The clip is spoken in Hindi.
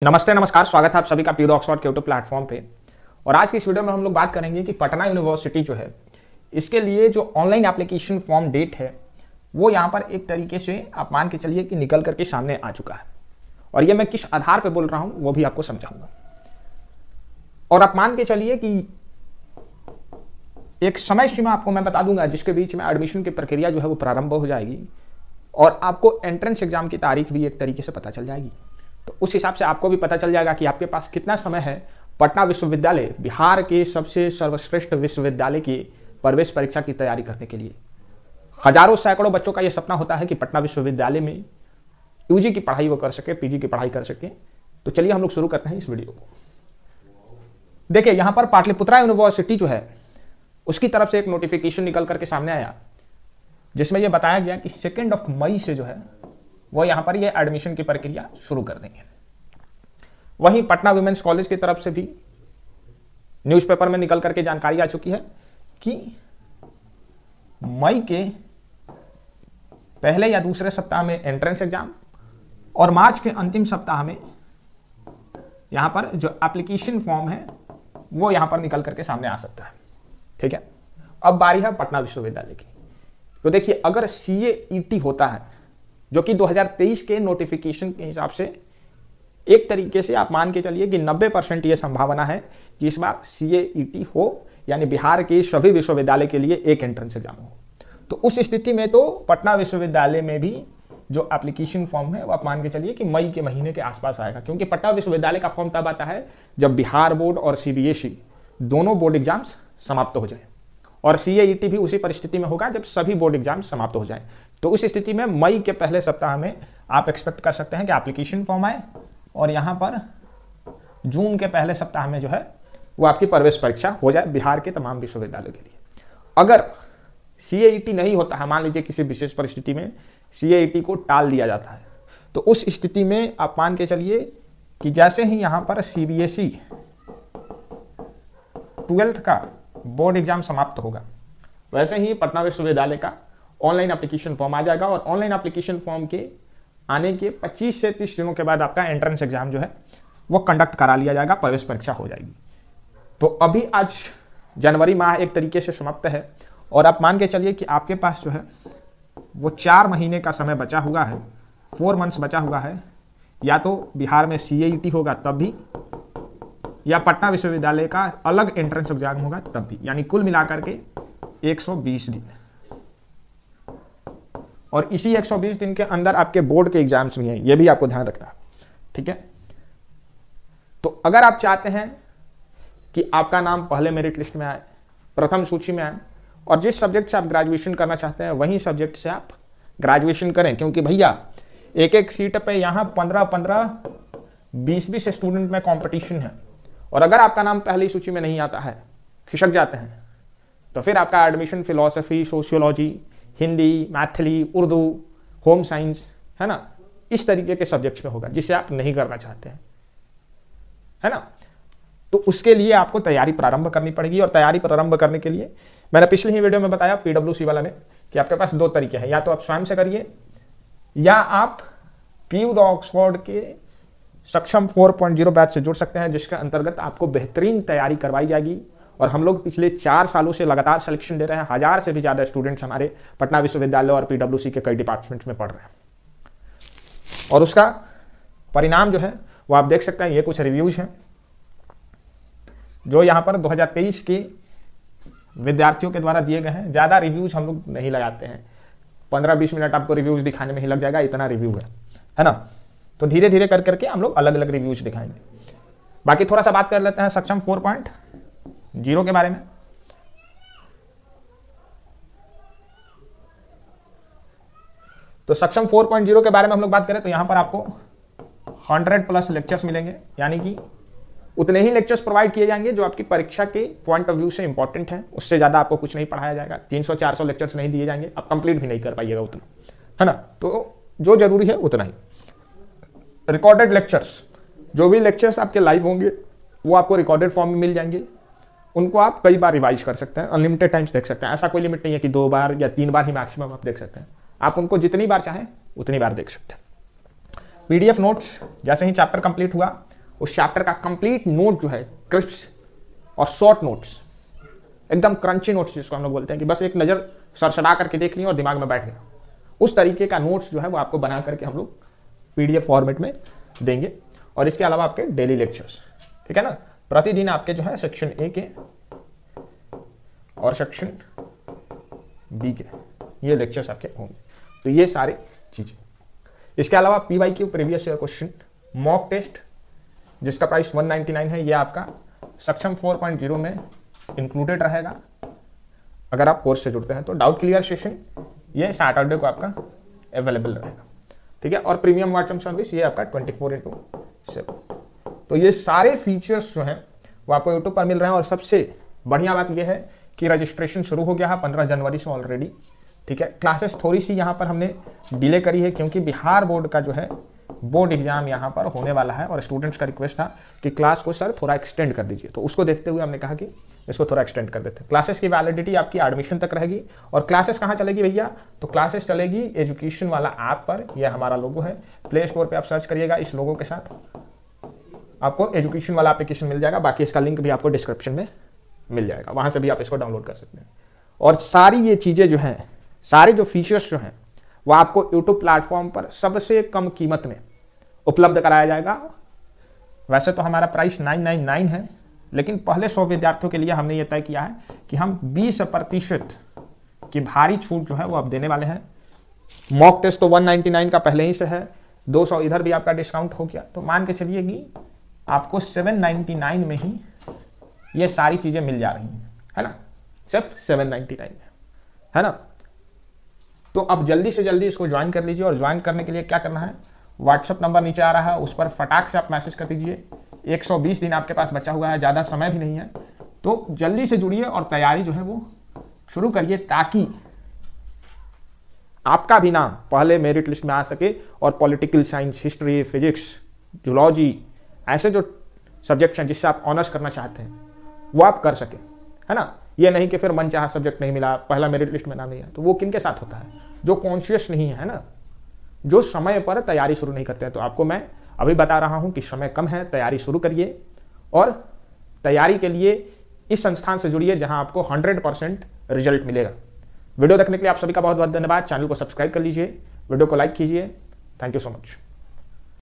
नमस्ते नमस्कार, स्वागत है आप सभी का पीड ऑक्सफोर्ड के यूट्यूब प्लेटफॉर्म पे। और आज की इस वीडियो में हम लोग बात करेंगे कि पटना यूनिवर्सिटी जो है इसके लिए जो ऑनलाइन एप्लीकेशन फॉर्म डेट है वो यहाँ पर एक तरीके से आप मान के चलिए कि निकल करके सामने आ चुका है। और ये मैं किस आधार पे बोल रहा हूँ वो भी आपको समझाऊंगा। और आप मान के चलिए कि एक समय सीमा आपको मैं बता दूंगा जिसके बीच में एडमिशन की प्रक्रिया जो है वो प्रारंभ हो जाएगी और आपको एंट्रेंस एग्जाम की तारीख भी एक तरीके से पता चल जाएगी। तो उस हिसाब से आपको भी पता चल जाएगा कि आपके पास कितना समय है पटना विश्वविद्यालय, बिहार के सबसे सर्वश्रेष्ठ विश्वविद्यालय की प्रवेश परीक्षा की तैयारी करने के लिए। हजारों सैकड़ों बच्चों का यह सपना होता है कि पटना विश्वविद्यालय में यूजी की पढ़ाई वो कर सके, पीजी की पढ़ाई कर सके। तो चलिए हम लोग शुरू करते हैं इस वीडियो को। देखिए यहाँ पर पाटलिपुत्रा यूनिवर्सिटी जो है उसकी तरफ से एक नोटिफिकेशन निकल करके सामने आया जिसमें यह बताया गया कि 2 मई से जो है वो यहां पर ये एडमिशन की प्रक्रिया शुरू कर देंगे। वहीं पटना वुमेन्स कॉलेज की तरफ से भी न्यूज़पेपर में निकल करके जानकारी आ चुकी है कि मई के पहले या दूसरे सप्ताह में एंट्रेंस एग्जाम और मार्च के अंतिम सप्ताह में यहां पर जो एप्लीकेशन फॉर्म है वो यहां पर निकल करके सामने आ सकता है। ठीक है, अब बारी है पटना विश्वविद्यालय की। तो देखिए, अगर CAET होता है जो कि 2023 के नोटिफिकेशन के हिसाब से एक तरीके से आप मान के चलिए कि 90% ये संभावना है कि इस बार CAET हो, यानी बिहार के सभी विश्वविद्यालय के लिए एक एंट्रेंस एग्जाम हो। तो उस स्थिति में तो पटना विश्वविद्यालय में भी जो एप्लीकेशन फॉर्म है वो आप मान के चलिए कि मई के महीने के आसपास आएगा, क्योंकि पटना विश्वविद्यालय का फॉर्म तब आता है जब बिहार बोर्ड और CBSE दोनों बोर्ड एग्जाम्स समाप्त हो जाए। और CAET भी उसी परिस्थिति में होगा जब सभी बोर्ड एग्जाम समाप्त हो जाए। तो उस स्थिति में मई के पहले सप्ताह में आप एक्सपेक्ट कर सकते हैं कि एप्लीकेशन फॉर्म आए और यहाँ पर जून के पहले सप्ताह में जो है वो आपकी प्रवेश परीक्षा हो जाए बिहार के तमाम विश्वविद्यालयों के लिए। अगर CAET नहीं होता है, मान लीजिए किसी विशेष परिस्थिति में CAET को टाल दिया जाता है, तो उस स्थिति में आप मान के चलिए कि जैसे ही यहाँ पर CBSE 12th का बोर्ड एग्जाम समाप्त होगा वैसे ही पटना विश्वविद्यालय का ऑनलाइन एप्लीकेशन फॉर्म आ जाएगा। और ऑनलाइन एप्लीकेशन फॉर्म के आने के 25 से 30 दिनों के बाद आपका एंट्रेंस एग्जाम जो है वो कंडक्ट करा लिया जाएगा, प्रवेश परीक्षा हो जाएगी। तो अभी आज जनवरी माह एक तरीके से समाप्त है और आप मान के चलिए कि आपके पास जो है वो 4 महीने का समय बचा हुआ है, 4 मंथ्स बचा हुआ है। या तो बिहार में CAET होगा तब भी, या पटना विश्वविद्यालय का अलग एंट्रेंस एग्जाम होगा तब भी, यानी कुल मिलाकर के 120 दिन। और इसी 120 दिन के अंदर आपके बोर्ड के एग्जाम्स भी हैं, ये भी आपको ध्यान रखना है। ठीक है, तो अगर आप चाहते हैं कि आपका नाम पहले मेरिट लिस्ट में आए, प्रथम सूची में आए, और जिस सब्जेक्ट से आप ग्रेजुएशन करना चाहते हैं वही सब्जेक्ट से आप ग्रेजुएशन करें, क्योंकि भैया एक एक सीट पे यहाँ 15-15, 20-20 स्टूडेंट में कॉम्पिटिशन है। और अगर आपका नाम पहली सूची में नहीं आता है, खिसक जाते हैं, तो फिर आपका admission philosophy, sociology, Hindi, Maithili, Urdu, home science, है ना, इस तरीके के सब्जेक्ट्स में होगा जिसे आप नहीं करना चाहते हैं, है ना। तो उसके लिए आपको तैयारी प्रारंभ करनी पड़ेगी। और तैयारी प्रारंभ करने के लिए मैंने पिछली ही वीडियो में बताया PWC वाला ने कि आपके पास 2 तरीके हैं, या तो आप स्वयं से करिए या आप पीड ऑक्सफोर्ड के सक्षम 4.0 बैच से जुड़ सकते हैं, जिसके अंतर्गत आपको बेहतरीन तैयारी करवाई जाएगी। और हम लोग पिछले 4 सालों से लगातार सिलेक्शन दे रहे हैं, 1000 से भी ज़्यादा स्टूडेंट्स हमारे पटना विश्वविद्यालय और PWC के कई डिपार्टमेंट्स में पढ़ रहे हैं। और उसका परिणाम जो है वो आप देख सकते हैं। ये कुछ रिव्यूज़ हैं जो यहाँ पर 2023 के विद्यार्थियों के द्वारा दिए गए हैं। ज़्यादा रिव्यूज़ हम लोग नहीं लगाते हैं, 15-20 मिनट आपको रिव्यूज़ दिखाने में ही लग जाएगा, इतना रिव्यू है ना। तो धीरे धीरे कर करके हम लोग अलग अलग रिव्यूज़ दिखाएंगे। बाकी थोड़ा सा बात कर लेते हैं सक्षम 4.0 के बारे में। तो सक्षम 4.0 के बारे में हम लोग बात करें तो यहां पर आपको 100+ लेक्चर्स मिलेंगे, यानी कि उतने ही लेक्चर्स प्रोवाइड किए जाएंगे जो आपकी परीक्षा के पॉइंट ऑफ व्यू से इंपॉर्टेंट है। उससे ज़्यादा आपको कुछ नहीं पढ़ाया जाएगा। 300-400 लेक्चर्स नहीं दिए जाएंगे, आप कंप्लीट भी नहीं कर पाइएगा उतना, है ना। तो जो जरूरी है उतना ही। रिकॉर्डेड लेक्चर्स, जो भी लेक्चर्स आपके लाइव होंगे वो आपको रिकॉर्डेड फॉर्म में मिल जाएंगे। उनको आप कई बार रिवाइज कर सकते हैं, अनलिमिटेड टाइम्स देख सकते हैं। ऐसा कोई लिमिट नहीं है कि 2 बार या 3 बार ही मैक्सिमम आप देख सकते हैं। आप उनको जितनी बार चाहें उतनी बार देख सकते हैं। PDF नोट्स जैसे ही चैप्टर कंप्लीट हुआ उस चैप्टर का कंप्लीट नोट जो है, क्रिस्प और शॉर्ट नोट्स, एकदम क्रंची नोट्स जिसको हम लोग बोलते हैं कि बस एक नज़र सरसरा करके देख ली और दिमाग में बैठ गया, उस तरीके का नोट्स जो है वो आपको बना करके हम लोग PDF फॉर्मेट में देंगे। और इसके अलावा आपके डेली लेक्चर्स, ठीक है ना, प्रतिदिन आपके जो है सेक्शन A के और सेक्शन B के ये लेक्चर्स आपके होंगे। तो ये सारी चीज़ें, इसके अलावा PYQ previous year question mock test जिसका प्राइस 199 है, ये आपका सक्षम 4.0 में इंक्लूडेड रहेगा अगर आप कोर्स से जुड़ते हैं। तो डाउट क्लियर सेशन ये सैटरडे को आपका अवेलेबल रहेगा, ठीक है। और प्रीमियम व्हाट्सएप सर्विस ये आपका 24/7। तो ये सारे फीचर्स जो हैं वो आपको यूट्यूब पर मिल रहे हैं। और सबसे बढ़िया बात ये है कि रजिस्ट्रेशन शुरू हो गया है 15 जनवरी से ऑलरेडी, ठीक है। क्लासेस थोड़ी सी यहाँ पर हमने डिले करी है क्योंकि बिहार बोर्ड का जो है बोर्ड एग्जाम यहाँ पर होने वाला है और स्टूडेंट्स का रिक्वेस्ट था कि क्लास को सर थोड़ा एक्सटेंड कर दीजिए। तो उसको देखते हुए हमने कहा कि इसको थोड़ा एक्सटेंड कर देते हैं। क्लासेस की वैलिडिटी आपकी एडमिशन तक रहेगी। और क्लासेस कहाँ चलेगी भैया? तो क्लासेस चलेगी एजुकेशन वाला ऐप पर। यह हमारा लोगो है, प्ले स्टोर पर आप सर्च करिएगा इस लोगो के साथ, आपको एजुकेशन वाला एप्लीकेशन मिल जाएगा। बाकी इसका लिंक भी आपको डिस्क्रिप्शन में मिल जाएगा, वहाँ से भी आप इसको डाउनलोड कर सकते हैं। और सारी ये चीज़ें जो हैं, सारे जो फीचर्स जो हैं वो आपको यूट्यूब प्लेटफॉर्म पर सबसे कम कीमत में उपलब्ध कराया जाएगा। वैसे तो हमारा प्राइस 999 है, लेकिन पहले 100 विद्यार्थियों के लिए हमने ये तय किया है कि हम 20% की भारी छूट जो है वो अब देने वाले हैं। मॉक टेस्ट तो 199 का पहले ही से है, 200 इधर भी आपका डिस्काउंट हो गया, तो मान के चलिए कि आपको 799 में ही ये सारी चीज़ें मिल जा रही हैं, है ना, सिर्फ 799 में, है ना। तो अब जल्दी से जल्दी इसको ज्वाइन कर लीजिए। और ज्वाइन करने के लिए क्या करना है, व्हाट्सअप नंबर नीचे आ रहा है, उस पर फटाक से आप मैसेज कर दीजिए। 120 दिन आपके पास बचा हुआ है, ज़्यादा समय भी नहीं है, तो जल्दी से जुड़िए और तैयारी जो है वो शुरू करिए ताकि आपका भी नाम पहले मेरिट लिस्ट में आ सके और political science, history, physics, zoology, ऐसे जो सब्जेक्ट्स हैं जिससे आप ऑनर्स करना चाहते हैं वो आप कर सकें, है ना। ये नहीं कि फिर मनचाहा सब्जेक्ट नहीं मिला, पहला मेरिट लिस्ट में नाम नहीं है, तो वो किन के साथ होता है? जो कॉन्शियस नहीं है ना, जो समय पर तैयारी शुरू नहीं करते हैं। तो आपको मैं अभी बता रहा हूं कि समय कम है, तैयारी शुरू करिए और तैयारी के लिए इस संस्थान से जुड़िए जहां आपको 100% रिजल्ट मिलेगा। वीडियो देखने के लिए आप सभी का बहुत बहुत धन्यवाद। चैनल को सब्सक्राइब कर लीजिए, वीडियो को लाइक कीजिए। Thank you so much.